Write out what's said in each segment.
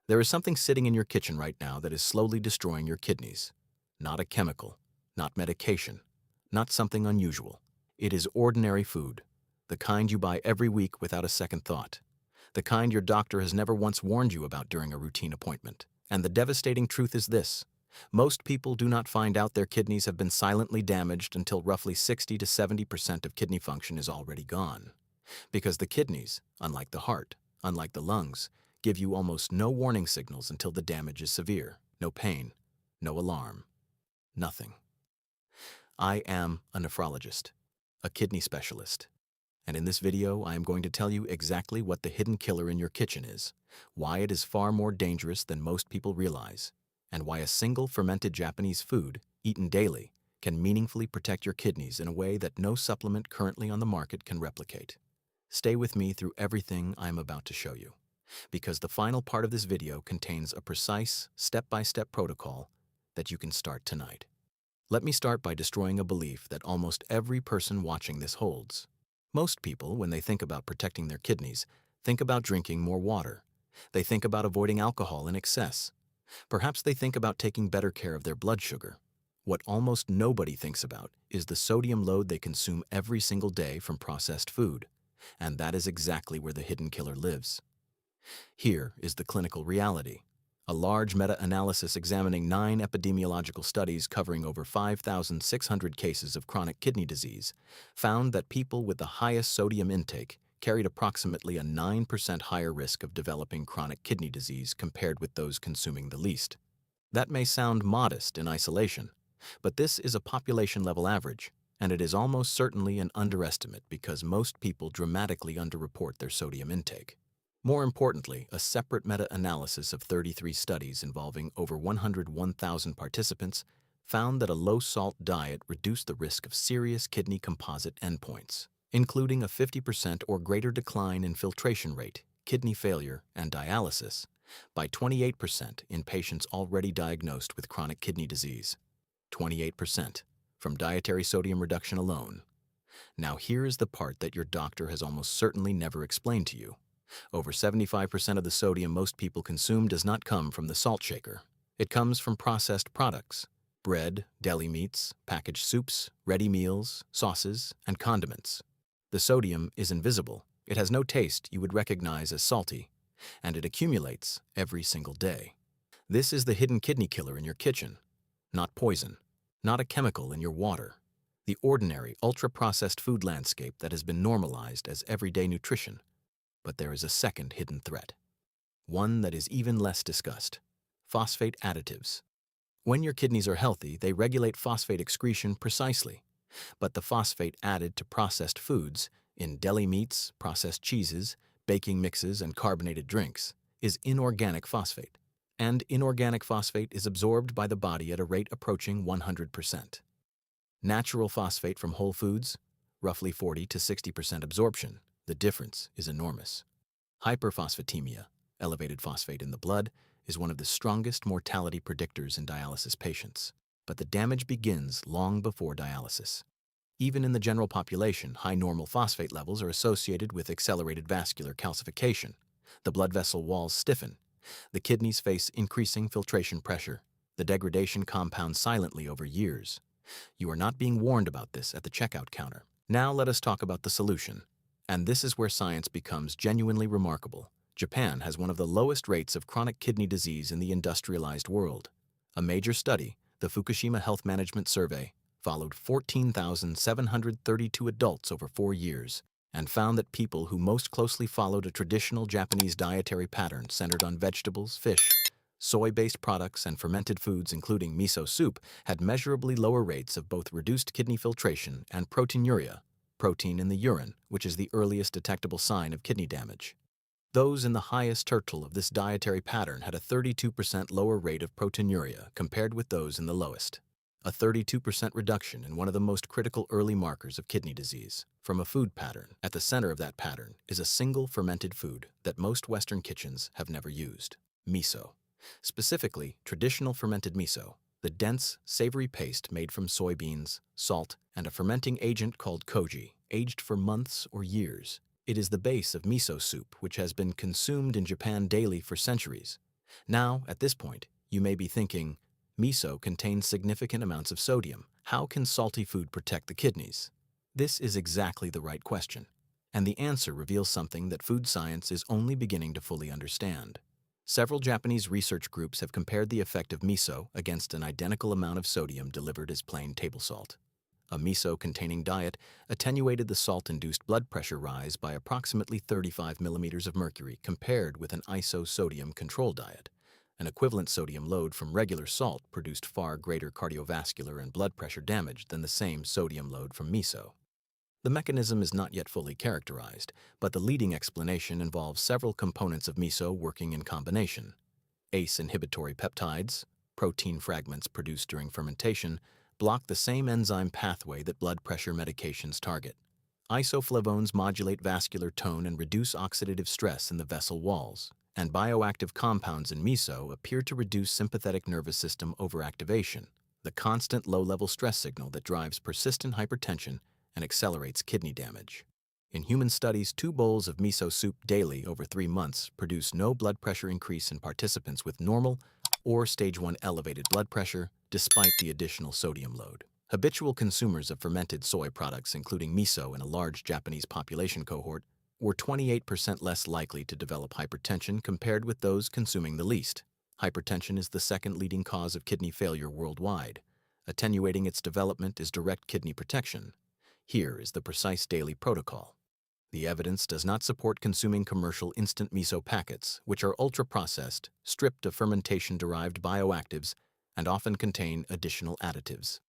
There is something sitting in your kitchen right now that is slowly destroying your kidneys. Not a chemical, not medication, not something unusual. It is ordinary food, the kind you buy every week without a second thought, the kind your doctor has never once warned you about during a routine appointment. And the devastating truth is this: most people do not find out their kidneys have been silently damaged until roughly 60 to 70% of kidney function is already gone. Because the kidneys, unlike the heart, unlike the lungs, give you almost no warning signals until the damage is severe. No pain, no alarm, nothing. I am a nephrologist, a kidney specialist, and in this video I am going to tell you exactly what the hidden killer in your kitchen is, why it is far more dangerous than most people realize, and why a single fermented Japanese food, eaten daily, can meaningfully protect your kidneys in a way that no supplement currently on the market can replicate. Stay with me through everything I am about to show you, because the final part of this video contains a precise, step-by-step protocol that you can start tonight. Let me start by destroying a belief that almost every person watching this holds. Most people, when they think about protecting their kidneys, think about drinking more water. They think about avoiding alcohol in excess. Perhaps they think about taking better care of their blood sugar. What almost nobody thinks about is the sodium load they consume every single day from processed food. And that is exactly where the hidden killer lives. Here is the clinical reality. A large meta-analysis examining 9 epidemiological studies covering over 5,600 cases of chronic kidney disease found that people with the highest sodium intake carried approximately a 9% higher risk of developing chronic kidney disease compared with those consuming the least. That may sound modest in isolation, but this is a population-level average, and it is almost certainly an underestimate because most people dramatically underreport their sodium intake. More importantly, a separate meta-analysis of 33 studies involving over 101,000 participants found that a low-salt diet reduced the risk of serious kidney composite endpoints, including a 50% or greater decline in filtration rate, kidney failure, and dialysis, by 28% in patients already diagnosed with chronic kidney disease. 28% from dietary sodium reduction alone. Now here is the part that your doctor has almost certainly never explained to you. Over 75% of the sodium most people consume does not come from the salt shaker. It comes from processed products: bread, deli meats, packaged soups, ready meals, sauces, and condiments. The sodium is invisible. It has no taste you would recognize as salty, and it accumulates every single day. This is the hidden kidney killer in your kitchen. Not poison, not a chemical in your water. The ordinary, ultra-processed food landscape that has been normalized as everyday nutrition. But there is a second hidden threat, one that is even less discussed: phosphate additives. When your kidneys are healthy, they regulate phosphate excretion precisely. But the phosphate added to processed foods, in deli meats, processed cheeses, baking mixes, and carbonated drinks, is inorganic phosphate. And inorganic phosphate is absorbed by the body at a rate approaching 100%. Natural phosphate from whole foods, roughly 40 to 60% absorption. The difference is enormous. Hyperphosphatemia, elevated phosphate in the blood, is one of the strongest mortality predictors in dialysis patients. But the damage begins long before dialysis. Even in the general population, high normal phosphate levels are associated with accelerated vascular calcification. The blood vessel walls stiffen. The kidneys face increasing filtration pressure. The degradation compounds silently over years. You are not being warned about this at the checkout counter. Now let us talk about the solution. And this is where science becomes genuinely remarkable. Japan has one of the lowest rates of chronic kidney disease in the industrialized world. A major study, the Fukushima Health Management Survey, followed 14,732 adults over 4 years and found that people who most closely followed a traditional Japanese dietary pattern centered on vegetables, fish, soy-based products, and fermented foods including miso soup had measurably lower rates of both reduced kidney filtration and proteinuria, protein in the urine, which is the earliest detectable sign of kidney damage. Those in the highest tertile of this dietary pattern had a 32% lower rate of proteinuria compared with those in the lowest. A 32% reduction in one of the most critical early markers of kidney disease. From a food pattern, at the center of that pattern is a single fermented food that most Western kitchens have never used: miso. Specifically, traditional fermented miso, the dense, savory paste made from soybeans, salt, and a fermenting agent called koji, aged for months or years. It is the base of miso soup, which has been consumed in Japan daily for centuries. Now, at this point, you may be thinking, miso contains significant amounts of sodium. How can salty food protect the kidneys? This is exactly the right question, and the answer reveals something that food science is only beginning to fully understand. Several Japanese research groups have compared the effect of miso against an identical amount of sodium delivered as plain table salt. A miso-containing diet attenuated the salt-induced blood pressure rise by approximately 35 millimeters of mercury compared with an isosodium control diet. An equivalent sodium load from regular salt produced far greater cardiovascular and blood pressure damage than the same sodium load from miso. The mechanism is not yet fully characterized, but the leading explanation involves several components of miso working in combination. ACE inhibitory peptides, protein fragments produced during fermentation, block the same enzyme pathway that blood pressure medications target. Isoflavones modulate vascular tone and reduce oxidative stress in the vessel walls, and bioactive compounds in miso appear to reduce sympathetic nervous system overactivation, the constant low-level stress signal that drives persistent hypertension and accelerates kidney damage. In human studies, 2 bowls of miso soup daily over 3 months produced no blood pressure increase in participants with normal or stage 1 elevated blood pressure despite the additional sodium load. Habitual consumers of fermented soy products, including miso in a large Japanese population cohort, were 28% less likely to develop hypertension compared with those consuming the least. Hypertension is the second leading cause of kidney failure worldwide. Attenuating its development is direct kidney protection. Here is the precise daily protocol. The evidence does not support consuming commercial instant miso packets, which are ultra-processed, stripped of fermentation-derived bioactives, and often contain additional additives.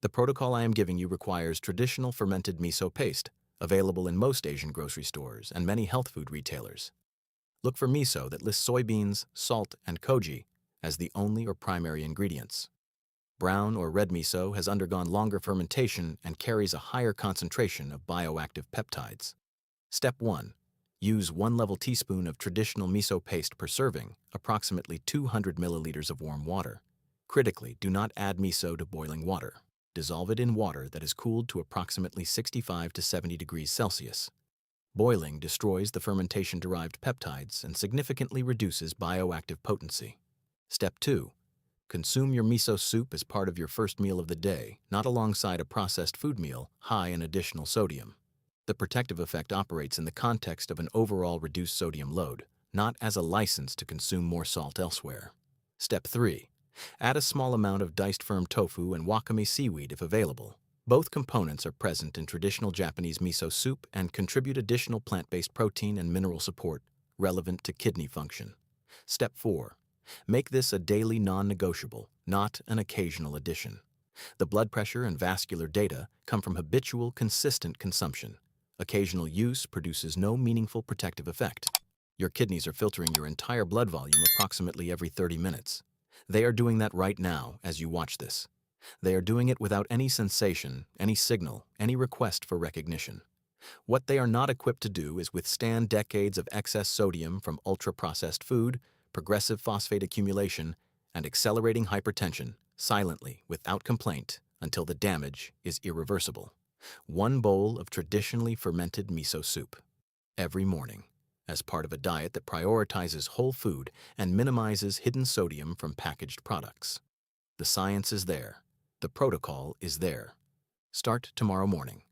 The protocol I am giving you requires traditional fermented miso paste, available in most Asian grocery stores and many health food retailers. Look for miso that lists soybeans, salt, and koji as the only or primary ingredients. Brown or red miso has undergone longer fermentation and carries a higher concentration of bioactive peptides. Step 1. Use 1 level teaspoon of traditional miso paste per serving, approximately 200 milliliters of warm water. Critically, do not add miso to boiling water. Dissolve it in water that is cooled to approximately 65 to 70 degrees Celsius. Boiling destroys the fermentation-derived peptides and significantly reduces bioactive potency. Step 2. Consume your miso soup as part of your first meal of the day, not alongside a processed food meal high in additional sodium. The protective effect operates in the context of an overall reduced sodium load, not as a license to consume more salt elsewhere. Step 3. Add a small amount of diced firm tofu and wakame seaweed if available. Both components are present in traditional Japanese miso soup and contribute additional plant-based protein and mineral support relevant to kidney function. Step 4. Make this a daily non-negotiable, not an occasional addition. The blood pressure and vascular data come from habitual, consistent consumption. Occasional use produces no meaningful protective effect. Your kidneys are filtering your entire blood volume approximately every 30 minutes. They are doing that right now as you watch this. They are doing it without any sensation, any signal, any request for recognition. What they are not equipped to do is withstand decades of excess sodium from ultra-processed food, progressive phosphate accumulation, and accelerating hypertension, silently, without complaint, until the damage is irreversible. 1 bowl of traditionally fermented miso soup every morning, as part of a diet that prioritizes whole food and minimizes hidden sodium from packaged products. The science is there. The protocol is there. Start tomorrow morning.